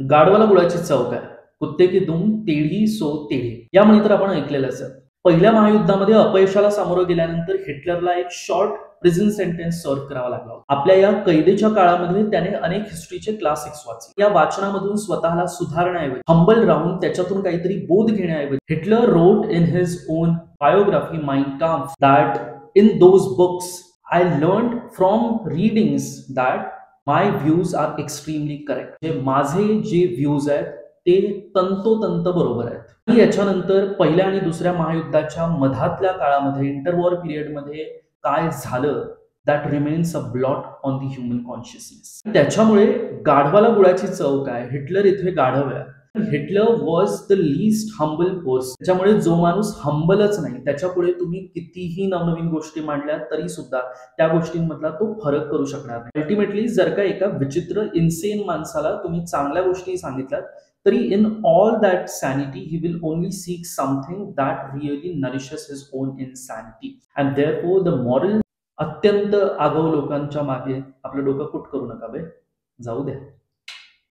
गाढवाला गुळाची चव काय? कुत्ते की दुम टेढ़ी सो टेढ़ी. या म्हणी तर आपण ऐकलेलंच आहे. पहिल्या महायुद्धामध्ये अपयशाला सामोरं गेल्यानंतर हिटलरला एक शॉर्ट प्रिझन सेंटेन्स सर्व्ह करावा लागला होता. आपल्या या कैदेच्या काळामध्ये त्याने अनेक हिस्ट्रीचे क्लासिक्स वाचले. या वाचनामधून स्वतःला सुधारण्याऐवजी हंबल राहून त्याच्यातून काहीतरी बोध घेण्याऐवजी Hitler wrote in his own biography Mein Kampf that in those books I learned from readings that my views are extremely correct. माझे जे व्ह्यूज आहेत ते तंतोतंत बरोबर आहेत. आणि याच्यानंतर पहिल्या आणि दुसऱ्या महायुद्धाच्या मधातल्या काळामध्ये इंटरवॉर पिरियडमध्ये काय झालं that remains a blot on the human consciousness. त्याच्यामुळे गाढवाला गुळाची चव काय? हिटलर इथे गाढव आहे. Hitler was the least humble person. त्याच्यामुळे जो माणूस हंबलच नाही त्याच्यापुढे तुम्ही कितीही नवनवीन गोष्टी मांडल्या तरी सुद्धा त्या गोष्टींमधला तो फरक करू शकणार नाही. अल्टिमेटली जर का एका विचित्र इन्सेन माणसाला तुम्ही चांगल्या गोष्टी सांगितल्यात तरी in all that sanity he will only seek something that really nourishes his own insanity and therefore the moral. अत्यंत आगाऊ लोकांच्या मागे आपलं डोकं कुट करू नका बे. जाऊ द्या.